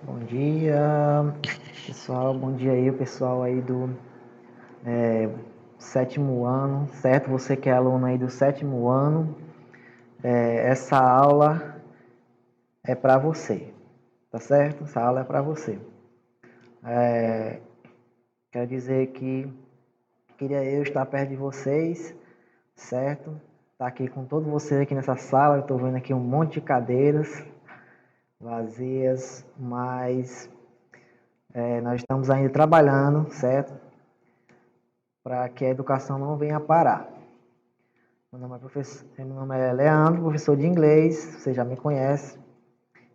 Bom dia, pessoal. Bom dia aí, o pessoal aí do sétimo ano, certo? Você que é aluno aí do sétimo ano, essa aula é para você, tá certo? Essa aula é para você. Quero dizer que queria eu estar perto de vocês, certo? Tá aqui com todos vocês aqui nessa sala. Eu tô vendo aqui um monte de cadeiras vazias, mas nós estamos ainda trabalhando, certo? Para que a educação não venha parar. Meu nome é Leandro, professor de inglês, você já me conhece.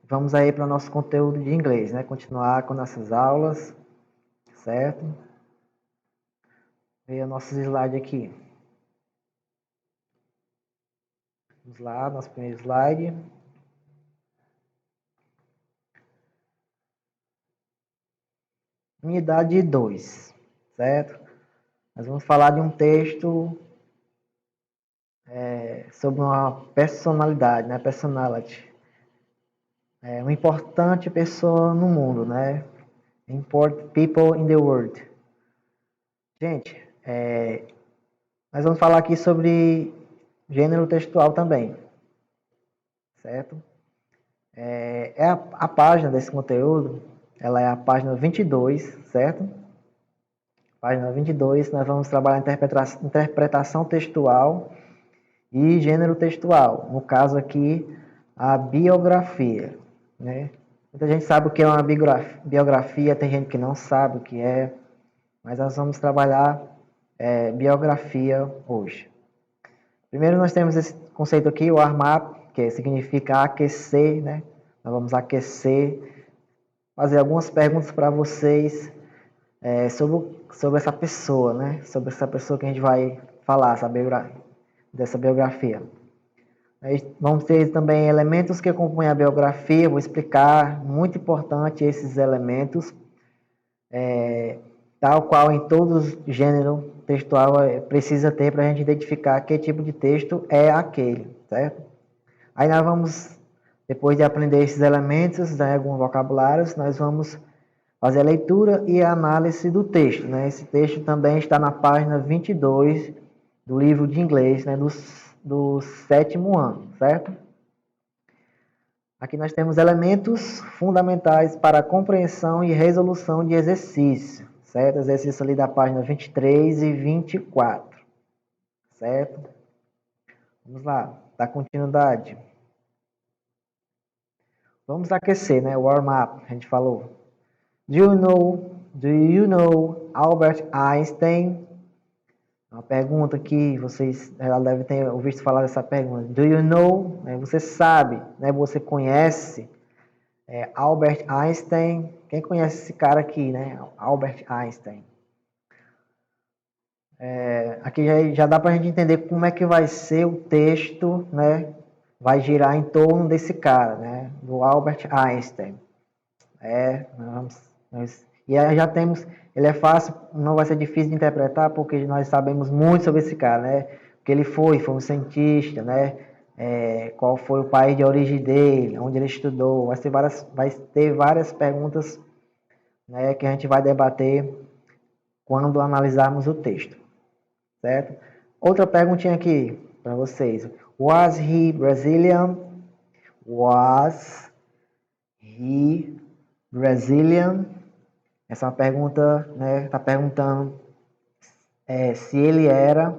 Vamos aí para o nosso conteúdo de inglês, né? Continuar com nossas aulas, certo? Veja nossos slides aqui. Vamos lá, nosso primeiro slide. Unidade 2, certo? Nós vamos falar de um texto sobre uma personalidade, né? Personality. Uma importante pessoa no mundo, né? Important people in the world. Gente, nós vamos falar aqui sobre gênero textual também, certo? A página desse conteúdo, ela é a página 22, certo? Página 22, nós vamos trabalhar interpretação textual e gênero textual. No caso aqui, a biografia, né? Muita gente sabe o que é uma biografia, tem gente que não sabe o que é, mas nós vamos trabalhar biografia hoje. Primeiro nós temos esse conceito aqui, o warm-up, que significa aquecer, né? Nós vamos aquecer, fazer algumas perguntas para vocês sobre essa pessoa, né? Sobre essa pessoa que a gente vai falar, dessa biografia. Vamos ter também elementos que acompanham a biografia, vou explicar, muito importante esses elementos, tal qual em todos os gêneros textual precisa ter para a gente identificar que tipo de texto é aquele, certo? Aí nós vamos, depois de aprender esses elementos, né, alguns vocabulários, nós vamos fazer a leitura e a análise do texto, né? Esse texto também está na página 22 do livro de inglês, né, do sétimo ano, certo? Aqui nós temos elementos fundamentais para a compreensão e resolução de exercício, certo? Exercício ali da página 23 e 24, certo? Vamos lá, dar continuidade. Vamos aquecer, né? Warm-up, a gente falou. Do you know Albert Einstein? Uma pergunta que vocês devem ter ouvido falar dessa pergunta. Do you know? Você sabe, né? Você conhece Albert Einstein? Quem conhece esse cara aqui, né? Albert Einstein. Aqui já dá para a gente entender como é que vai ser o texto, né? Vai girar em torno desse cara, né? Do Albert Einstein. E aí já temos, ele é fácil, não vai ser difícil de interpretar, porque nós sabemos muito sobre esse cara, né? O que ele foi um cientista, né? Qual foi o país de origem dele, onde ele estudou, vai ter várias perguntas, né, que a gente vai debater quando analisarmos o texto, certo? Outra perguntinha aqui para vocês. Was he Brazilian? Was he Brazilian? Essa é uma pergunta, né? Está perguntando se ele era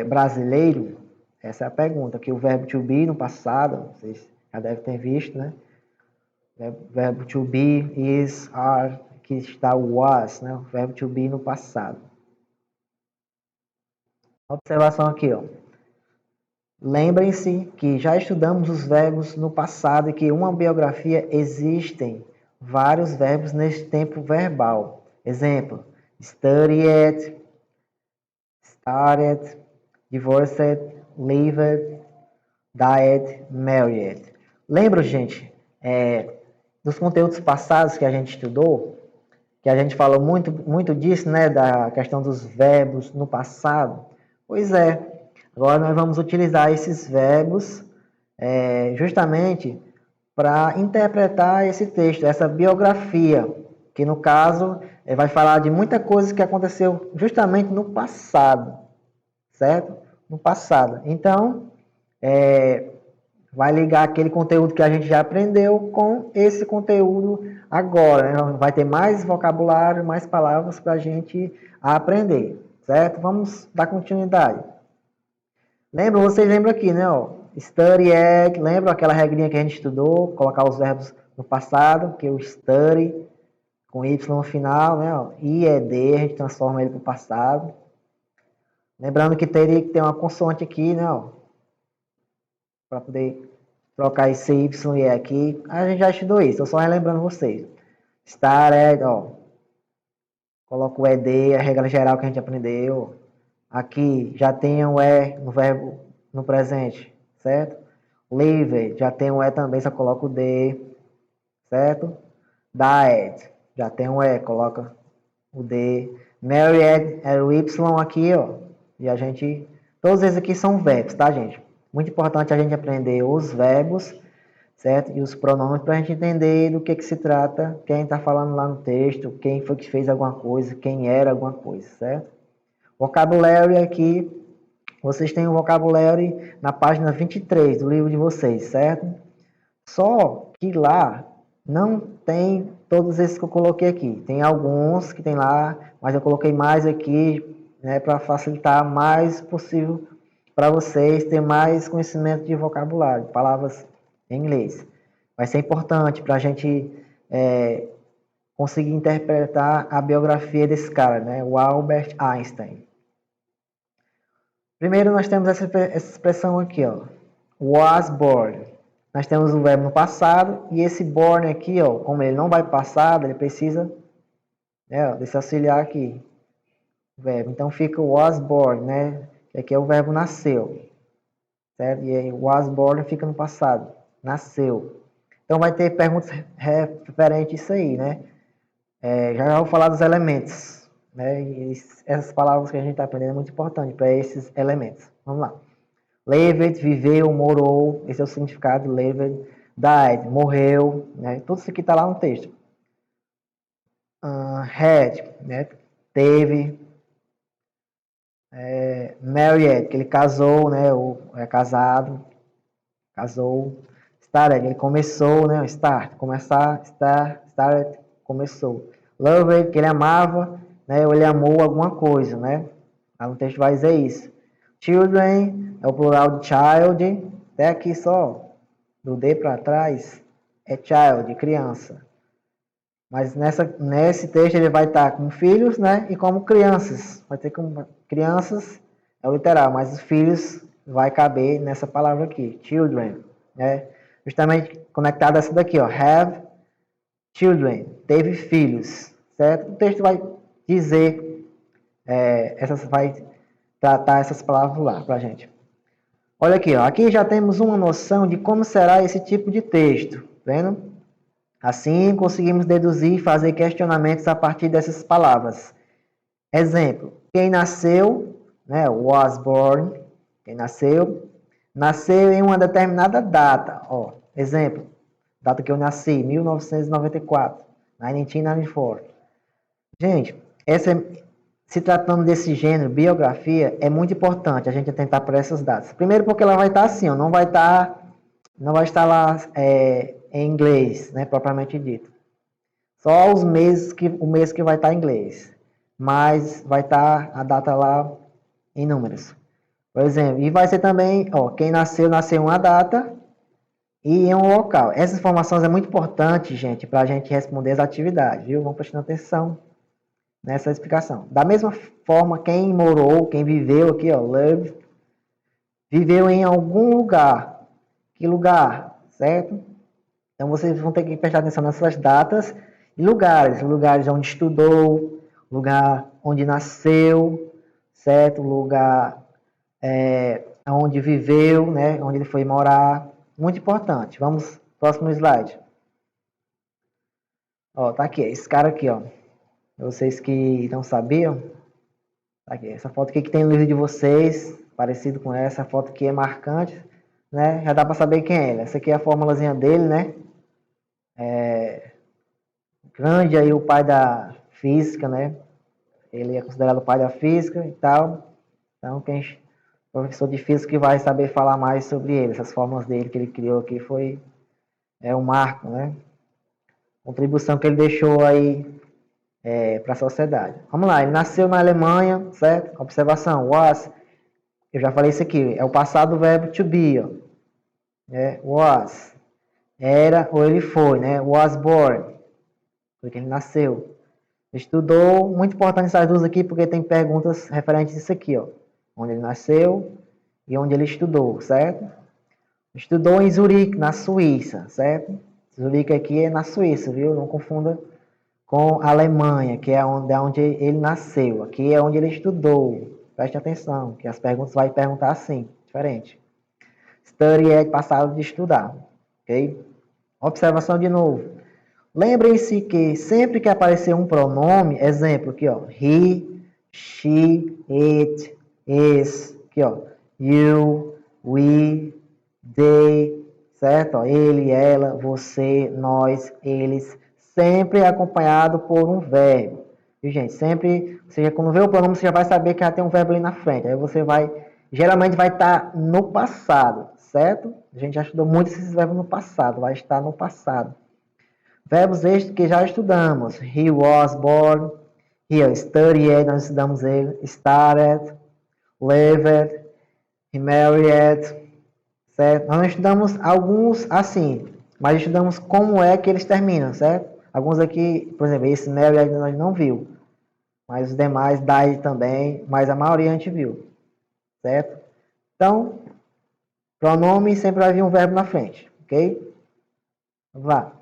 brasileiro. Essa é a pergunta. Que o verbo to be no passado, vocês já devem ter visto, né? O verbo to be is, are, que está o was, né? O verbo to be no passado. Observação aqui, ó. Lembrem-se que já estudamos os verbos no passado e que uma biografia existem vários verbos nesse tempo verbal. Exemplo, studied, started, divorced, lived, died, married. Lembra, gente, dos conteúdos passados que a gente estudou, que a gente falou muito disso, né, da questão dos verbos no passado? Pois agora nós vamos utilizar esses verbos justamente para interpretar esse texto, essa biografia, que no caso vai falar de muita coisa que aconteceu justamente no passado, certo? No passado. Então, vai ligar aquele conteúdo que a gente já aprendeu com esse conteúdo agora, né? Vai ter mais vocabulário, mais palavras para a gente aprender, certo? Vamos dar continuidade. Vocês lembram aqui, né? Ó, study at, lembra aquela regrinha que a gente estudou? Colocar os verbos no passado, que é o study, com Y no final, né? Ó, IED, a gente transforma ele para o passado. Lembrando que teria que ter uma consoante aqui, né? Para poder trocar esse Y e E aqui. A gente já estudou isso, eu só relembrando vocês. Started, ó. Coloca o ED, a regra geral que a gente aprendeu. Aqui já tem o E no verbo no presente, certo? Live, já tem o E também, só coloca o D, certo? Died, já tem o E, coloca o D. Married é o Y aqui, ó. E a gente... Todos esses aqui são verbos, tá, gente? Muito importante a gente aprender os verbos, certo? E os pronomes para a gente entender do que se trata, quem está falando lá no texto, quem foi que fez alguma coisa, quem era alguma coisa, certo? Vocabulário aqui, vocês têm o vocabulário na página 23 do livro de vocês, certo? Só que lá não tem todos esses que eu coloquei aqui. Tem alguns que tem lá, mas eu coloquei mais aqui, né, para facilitar mais possível para vocês ter mais conhecimento de vocabulário, palavras em inglês. Vai ser importante para a gente conseguir interpretar a biografia desse cara, né, o Albert Einstein. Primeiro nós temos essa expressão aqui, ó, was born. Nós temos o verbo no passado e esse born aqui, ó, como ele não vai passado, ele precisa, né, ó, desse auxiliar aqui, o verbo. Então fica o was born, né, que aqui é o verbo nasceu, certo? E aí was born fica no passado, nasceu. Então vai ter perguntas referentes a isso aí, né? Já vou falar dos elementos, né? E essas palavras que a gente está aprendendo é muito importante para esses elementos. Vamos lá. Lived, viveu, morou, esse é o significado, lived. Died, morreu, né? Tudo isso aqui está lá no texto. Had, né? Teve. Married, que ele casou, né? Ou é casado, casou. Started, ele começou, né? Start, começar, started, começou. Loved, que ele amava, né? Ou ele amou alguma coisa, né? Lá no texto vai dizer isso. Children, é o plural de child, até aqui só, do D para trás, é child, criança. Mas nesse texto ele vai estar como filhos, né? E como crianças. Vai ter como crianças, é o literal, mas os filhos vai caber nessa palavra aqui, children, né? Justamente conectado a essa daqui, ó, have children, teve filhos, certo? O texto vai dizer, vai tratar essas palavras lá pra gente. Olha aqui, ó, aqui já temos uma noção de como será esse tipo de texto, vendo? Assim, conseguimos deduzir e fazer questionamentos a partir dessas palavras. Exemplo, quem nasceu, né, was born, quem nasceu, nasceu em uma determinada data. Ó, exemplo, data que eu nasci, 1994, 1994. Gente, se tratando desse gênero, biografia, é muito importante a gente atentar para essas datas. Primeiro porque ela vai estar assim, ó, não vai estar lá em inglês, né, propriamente dito. Só o mês que vai estar em inglês, mas vai estar a data lá em números. Por exemplo, e vai ser também, ó, quem nasceu em uma data e em um local. Essas informações é muito importante, gente, para a gente responder as atividades, viu? Vamos prestando atenção nessa explicação. Da mesma forma, quem morou, quem viveu aqui, ó, lived, viveu em algum lugar. Que lugar, certo? Então, vocês vão ter que prestar atenção nessas datas e lugares onde estudou, lugar onde nasceu, certo? Lugar onde viveu, né? Onde ele foi morar. Muito importante. Vamos, próximo slide. Ó, tá aqui, esse cara aqui, ó. Vocês que não sabiam, tá aqui, essa foto aqui que tem no livro de vocês, parecido com essa foto aqui é marcante, né? Já dá para saber quem é ele. Essa aqui é a formulazinha dele, né? grande aí o pai da física, né? Ele é considerado o pai da física e tal. Então, professor de física que vai saber falar mais sobre ele, essas formas dele que ele criou aqui foi um marco, né? Contribuição que ele deixou aí para a sociedade. Vamos lá, ele nasceu na Alemanha, certo? Observação, was, eu já falei isso aqui, é o passado do verbo to be, ó, né? Was, era ou ele foi, né? Was born, porque ele nasceu. Estudou, muito importante essas duas aqui, porque tem perguntas referentes a isso aqui, ó. Onde ele nasceu e onde ele estudou, certo? Estudou em Zurique, na Suíça, certo? Zurique aqui é na Suíça, viu? Não confunda com a Alemanha, que é onde ele nasceu. Aqui é onde ele estudou. Preste atenção, que as perguntas vai perguntar assim, diferente. Study é passado de estudar, ok? Observação de novo. Lembrem-se que sempre que aparecer um pronome, exemplo aqui, ó, he, she, it, is, aqui, ó, you, we, they, certo? Ó, ele, ela, você, nós, eles, sempre acompanhado por um verbo. E, gente, sempre, você quando vê o pronome, você já vai saber que já tem um verbo ali na frente. Aí você vai, geralmente vai estar no passado, certo? A gente já estudou muito esses verbos no passado, vai estar no passado. Verbos estes que já estudamos. He was born. He studied, nós estudamos ele. Started. Lived. He married. Certo? Nós não estudamos alguns assim, mas estudamos como é que eles terminam, certo? Alguns aqui, por exemplo, esse married nós não viu. Mas os demais, died também, mas a maioria a gente viu. Certo? Então, pronome sempre vai vir um verbo na frente, ok? Vamos lá.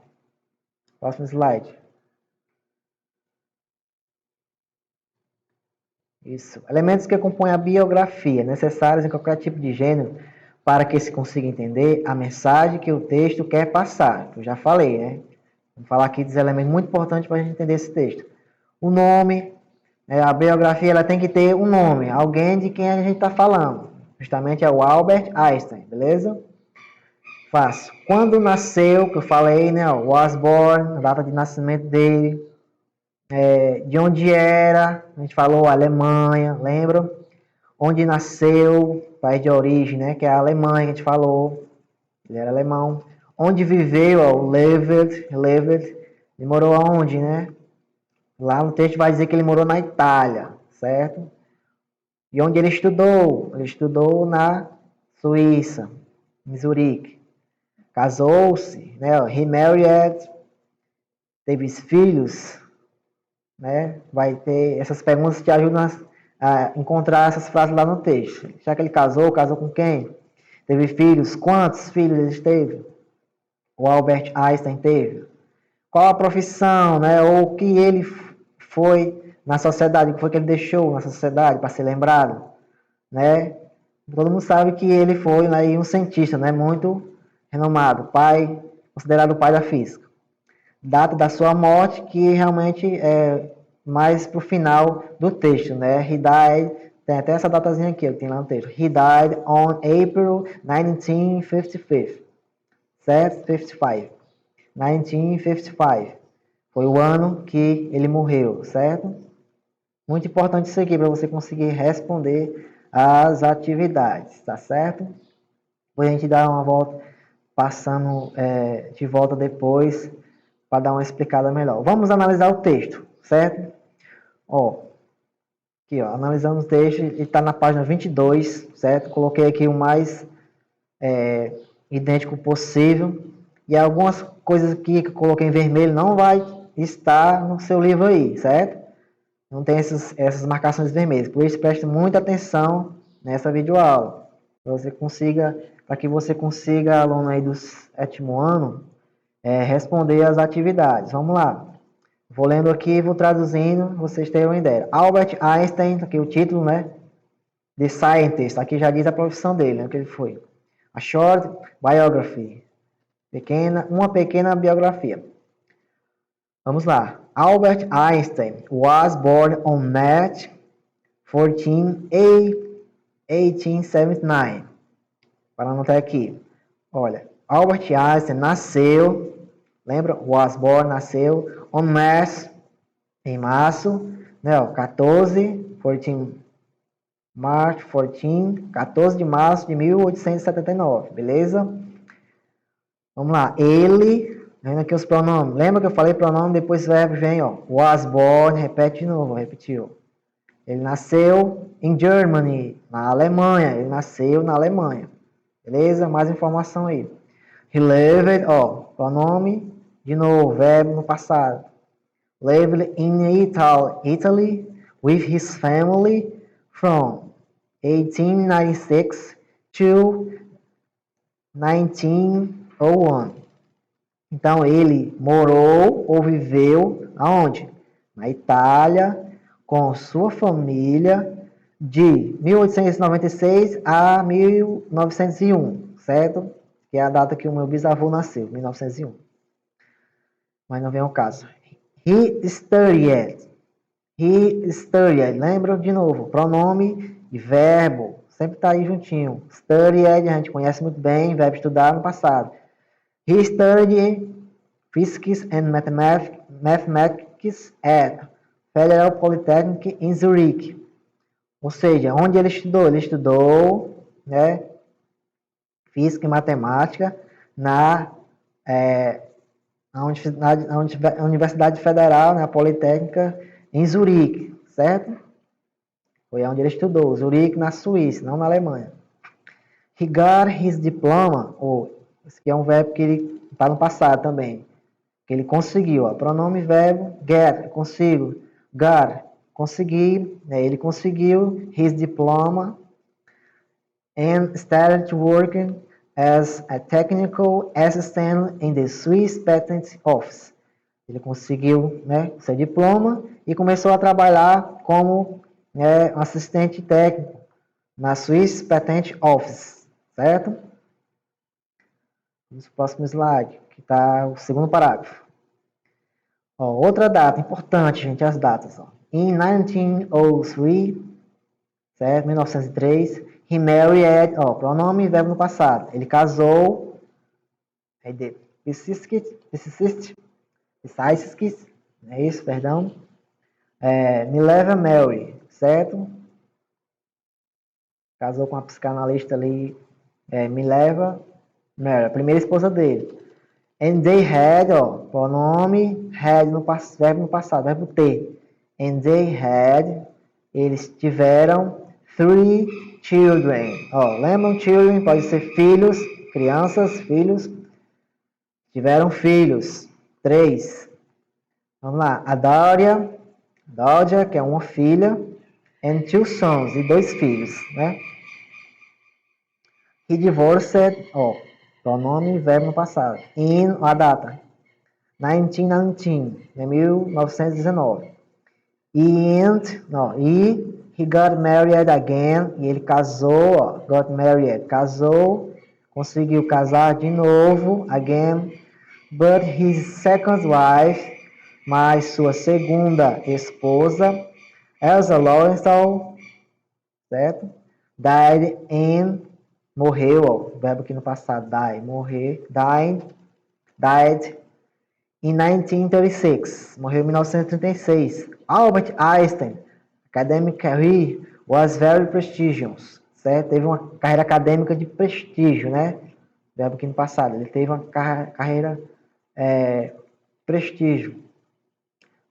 Próximo slide. Isso. Elementos que compõem a biografia, necessários em qualquer tipo de gênero, para que se consiga entender a mensagem que o texto quer passar. Eu já falei, né? Vamos falar aqui dos elementos muito importantes para a gente entender esse texto. O nome, a biografia, ela tem que ter um nome, alguém de quem a gente está falando. Justamente é o Albert Einstein, beleza? Fácil. Quando nasceu, que eu falei, né? Was born, a data de nascimento dele. De onde era, a gente falou Alemanha, lembra? Onde nasceu, país de origem, né? Que é a Alemanha, a gente falou. Ele era alemão. Onde viveu, ó, lived. Ele morou aonde, né? Lá no texto vai dizer que ele morou na Itália, certo? E onde ele estudou? Ele estudou na Suíça, em Zurique. Casou-se, né? He married, teve filhos, né? Vai ter essas perguntas que te ajudam a encontrar essas frases lá no texto. Já que ele casou com quem? Teve filhos? Quantos filhos ele teve? O Albert Einstein teve? Qual a profissão, né? Ou o que ele foi na sociedade? O que foi que ele deixou na sociedade para ser lembrado, né? Todo mundo sabe que ele foi, né, um cientista, né? Muito renomado, pai, considerado o pai da física. Data da sua morte, que realmente é mais pro final do texto, né? He died, tem até essa datazinha aqui, tem lá no texto. He died on April 1955, certo? 55. 1955. Foi o ano que ele morreu, certo? Muito importante isso aqui para você conseguir responder as atividades, tá certo? Depois a gente dá uma volta, passando de volta depois, para dar uma explicada melhor. Vamos analisar o texto, certo? Ó, aqui, ó, analisando o texto, ele está na página 22, certo? Coloquei aqui o mais idêntico possível. E algumas coisas aqui que eu coloquei em vermelho não vai estar no seu livro aí, certo? Não tem essas marcações vermelhas. Por isso, preste muita atenção nessa videoaula. Para que você consiga, aluno aí do sétimo ano, responder as atividades. Vamos lá. Vou lendo aqui e vou traduzindo, vocês terem uma ideia. Albert Einstein, aqui o título, né? The Scientist, aqui já diz a profissão dele, né? O que ele foi. A short biography. Uma pequena biografia. Vamos lá. Albert Einstein was born on March 14, 1879. Para anotar aqui. Olha, Albert Einstein nasceu Lembra? Was born, nasceu. On Mars, em março. Né? Ó, 14, 14, March 14, 14 de março de 1879. Beleza? Vamos lá. Ele, vendo aqui os pronomes. Lembra que eu falei pronome, depois o verbo vem, ó. Was born, repete de novo, repetiu. Ele nasceu em Germany, na Alemanha. Ele nasceu na Alemanha. Beleza? Mais informação aí. He lived, ó, pronome, de novo, verbo no passado. Lived in Italy with his family from 1896 to 1901. Então, ele morou ou viveu aonde? Na Itália, com sua família, de 1896 a 1901, certo? Que é a data que o meu bisavô nasceu, 1901. Mas não vem ao caso. He studied. He studied. Lembra de novo? Pronome e verbo. Sempre está aí juntinho. Studied, a gente conhece muito bem. Verbo estudar no passado. He studied Physics and Mathematics at Federal Polytechnic in Zurich. Ou seja, onde ele estudou? Ele estudou, né, Física e Matemática na Universidade Federal, né, a Politécnica, em Zurique, certo? Foi onde ele estudou, Zurique, na Suíça, não na Alemanha. He got his diploma, esse aqui é um verbo que ele está no passado também, que ele conseguiu, ó, pronome verbo, get, consigo, got, consegui, né, ele conseguiu his diploma and started working as a technical assistant in the Swiss Patent Office. Ele conseguiu, né, seu diploma e começou a trabalhar como, né, assistente técnico na Swiss Patent Office, certo? Vamos para o próximo slide, que está o segundo parágrafo. Ó, outra data importante, gente, as datas. Ó. In 1903, certo? 1903, he married, ó, pronome e verbo no passado. Ele casou, é isso, perdão. Mileva Mary, certo? Casou com a psicanalista ali, Mileva Mary, a primeira esposa dele. And they had, ó, pronome, had no verbo no passado, verbo ter. And they had, eles tiveram 3 children. Ó, lembram children? Pode ser filhos, crianças, filhos. Tiveram filhos, 3. Vamos lá, a Dáudia, que é uma filha, and 2 sons, e 2 filhos, né? He divorced, ó, pronome e verbo no passado. In, a data, 1919, né, 1919. E he got married again, e ele casou, ó, got married, casou, conseguiu casar de novo, again, but his second wife, mas sua segunda esposa, Elsa Lowenthal, certo? Died in, morreu, ó, verbo aqui no passado, die, morrer, died in 1936, morreu em 1936. Albert Einstein, academic career was very prestigious, certo? Teve uma carreira acadêmica de prestígio, né? Verbo aqui no passado, ele teve uma carreira prestígio.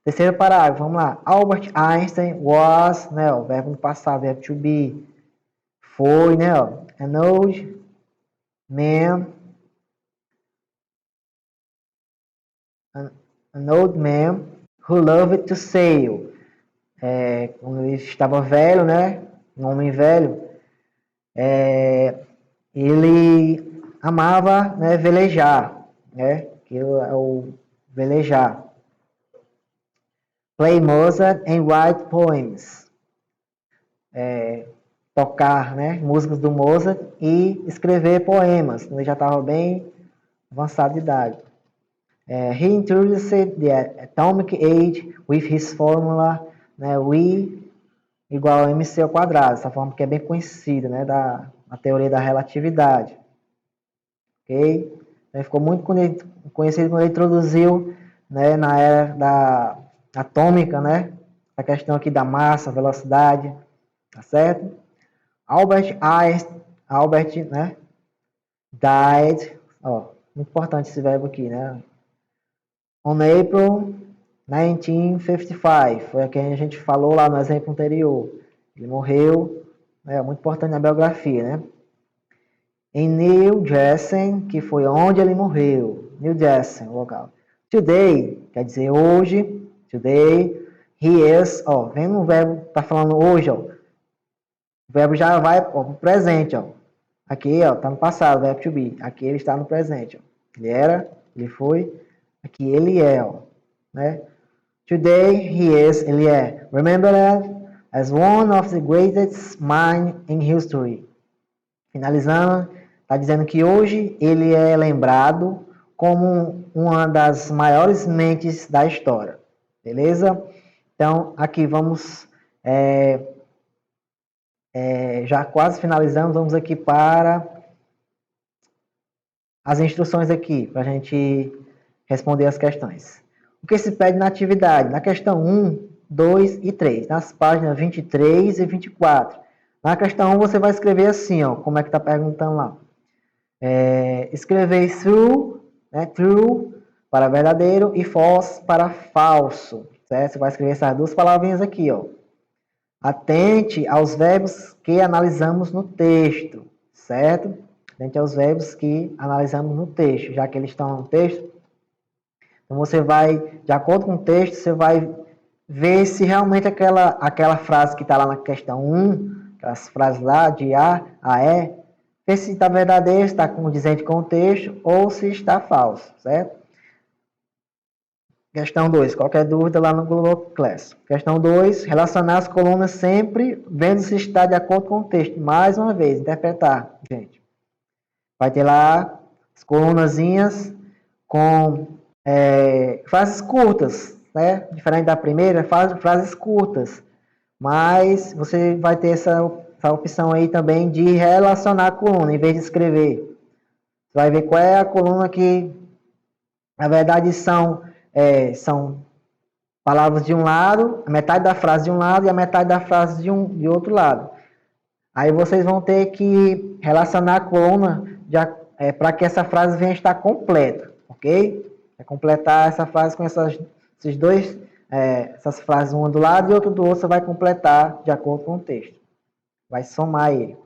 Terceiro parágrafo, vamos lá. Albert Einstein was, né, o verbo no passado, verbo to be, foi, né, ó, an old man, who loved to sail. Quando ele estava velho, né, um homem velho, ele amava, né, velejar, né, que é o velejar. Play Mozart and write poems. Tocar, né, músicas do Mozart e escrever poemas. Ele já estava bem avançado de idade. He introduced the atomic age with his formula, né, E igual a mc ao quadrado, essa forma que é bem conhecida, né, da teoria da relatividade. Ok? Ele ficou muito conhecido quando ele introduziu, né, na era da atômica, né, a questão aqui da massa, velocidade, tá certo? Albert Einstein, né, died, ó, muito importante esse verbo aqui, né? On April 1955, foi a quem a gente falou lá no exemplo anterior. Ele morreu, né, muito importante na biografia, né? Em New Jersey, que foi onde ele morreu. New Jersey, o local. Today, quer dizer hoje. Today, he is, ó, vendo o verbo, tá falando hoje, ó. O verbo já vai para o presente, ó. Aqui, ó, tá no passado, verbo to be. Aqui ele está no presente, ó. Ele era, ele foi. Aqui ele é, ó, né? Today he is, ele é. Remember that as one of the greatest minds in history. Finalizando, está dizendo que hoje ele é lembrado como uma das maiores mentes da história. Beleza? Então, aqui vamos, já quase finalizamos, vamos aqui para as instruções aqui, para a gente responder as questões. O que se pede na atividade? Na questão 1, 2 e 3, nas páginas 23 e 24. Na questão 1, você vai escrever assim, ó, como é que está perguntando lá. Escrever true, né, true para verdadeiro e false para falso. Certo? Você vai escrever essas duas palavrinhas aqui, ó. Atente aos verbos que analisamos no texto, certo? Atente aos verbos que analisamos no texto, já que eles estão no texto. Então, você vai, de acordo com o texto, você vai ver se realmente aquela frase que está lá na questão 1, aquelas frases lá de a E, ver se está verdadeiro, se está condizente com o texto, ou se está falso, certo? Questão 2, qualquer dúvida lá no Google Class. Questão 2, relacionar as colunas sempre vendo se está de acordo com o texto. Mais uma vez, interpretar, gente. Vai ter lá as colunazinhas com frases curtas, né? Diferente da primeira, frases curtas. Mas você vai ter essa opção aí também de relacionar a coluna, em vez de escrever. Você vai ver qual é a coluna que, na verdade, são palavras de um lado, a metade da frase de um lado e a metade da frase de outro lado. Aí vocês vão ter que relacionar a coluna para que essa frase venha estar completa, ok? É completar essa frase com esses dois, essas frases uma do lado e outra do outro, você vai completar de acordo com o texto. Vai somar ele.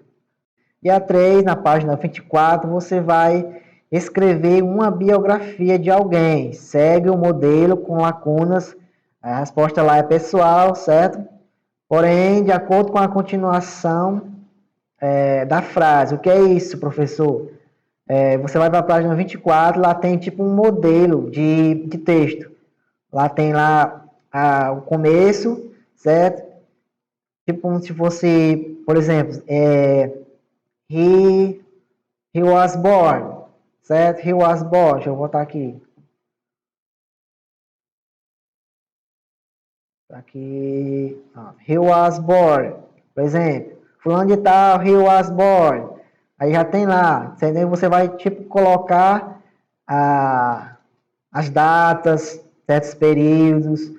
E a 3, na página 24, você vai escrever uma biografia de alguém. Segue o modelo com lacunas. A resposta lá é pessoal, certo? Porém, de acordo com a continuação da frase. O que é isso, professor? Você vai para a página 24, lá tem tipo um modelo de texto. Lá tem lá o começo, certo? Tipo como se fosse, por exemplo, he was born, certo? He was born. Deixa eu botar aqui. Aqui, he was born, por exemplo. Fulano de tal, he was born. Aí já tem lá, entendeu? Você vai tipo colocar as datas, certos períodos,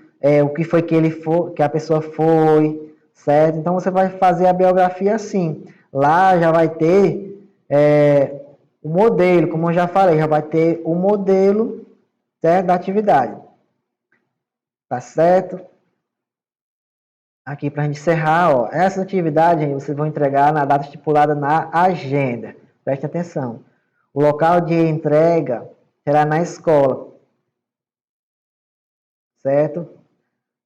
o que foi que a pessoa foi, certo? Então você vai fazer a biografia assim. Lá já vai ter o modelo, como eu já falei, já vai ter o modelo, certo, da atividade. Tá certo? Aqui para a gente encerrar, ó, essa atividade vocês vão entregar na data estipulada na agenda. Preste atenção. O local de entrega será na escola. Certo?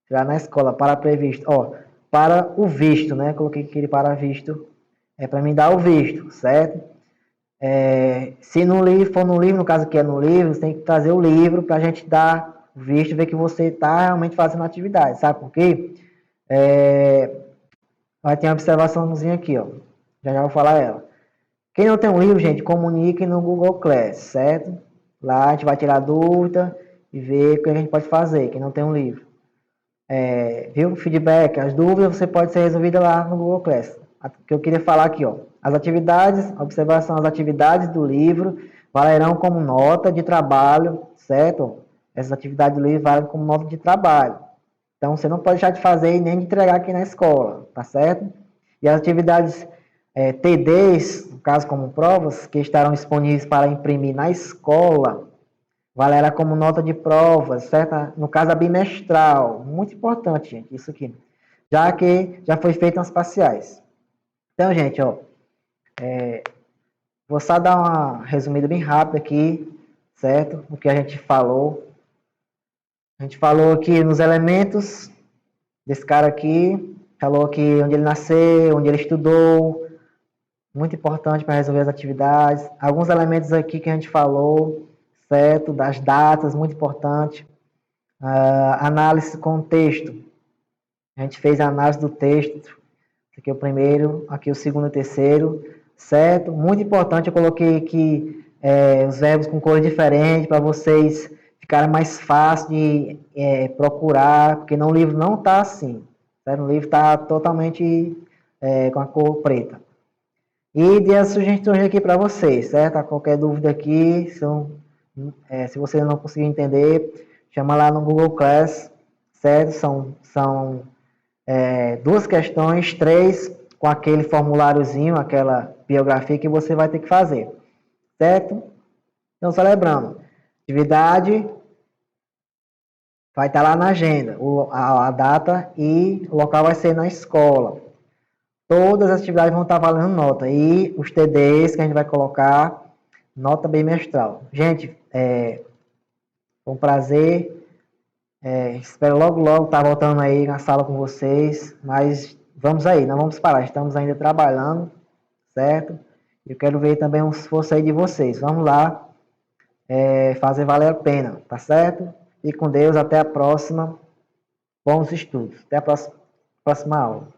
Será na escola, para previsto. Ó, para o visto, né? Coloquei aqui para visto. É para mim dar o visto, certo? Se no livro, for no livro, no caso que é no livro, você tem que trazer o livro para a gente dar o visto, ver que você está realmente fazendo a atividade. Sabe por quê? Vai ter uma observaçãozinha aqui, ó. Já vou falar ela. Quem não tem um livro, gente, comunique no Google Class, certo? Lá a gente vai tirar dúvida e ver o que a gente pode fazer, quem não tem um livro. Viu? Feedback, as dúvidas você pode ser resolvida lá no Google Class. O que eu queria falar aqui, ó. As atividades, observação, as atividades do livro valerão como nota de trabalho, certo? Essas atividades livres valem como nota de trabalho. Então, você não pode deixar de fazer e nem de entregar aqui na escola, tá certo? E as atividades TDs, no caso como provas, que estarão disponíveis para imprimir na escola, valerá como nota de prova, certo? No caso, a bimestral. Muito importante, gente, isso aqui. Já que já foi feito nas parciais. Então, gente, ó, vou só dar uma resumida bem rápida aqui, certo? O que a gente falou. A gente falou aqui nos elementos desse cara aqui, falou aqui onde ele nasceu, onde ele estudou, muito importante para resolver as atividades. Alguns elementos aqui que a gente falou, certo? Das datas, muito importante. Análise com texto. A gente fez a análise do texto. Aqui é o primeiro, aqui é o segundo e o terceiro, certo? Muito importante, eu coloquei aqui os verbos com cores diferentes para vocês ficarem mais fácil de procurar, porque no livro não está assim, certo? No livro está totalmente com a cor preta. E dei as sugestões aqui para vocês, certo? Qualquer dúvida aqui, se você não conseguir entender, chama lá no Google Class, certo? São duas questões, três, com aquele formuláriozinho, aquela biografia que você vai ter que fazer, certo? Então, só lembrando, atividade vai estar lá na agenda, a data e o local vai ser na escola. Todas as atividades vão estar valendo nota. E os TDs que a gente vai colocar, nota bimestral. Gente, foi um prazer. Espero logo, logo estar voltando aí na sala com vocês. Mas vamos aí, não vamos parar. Estamos ainda trabalhando, certo? Eu quero ver também um esforço aí de vocês. Vamos lá, fazer valer a pena, tá certo? E com Deus, até a próxima. Bons estudos. Até a próxima aula.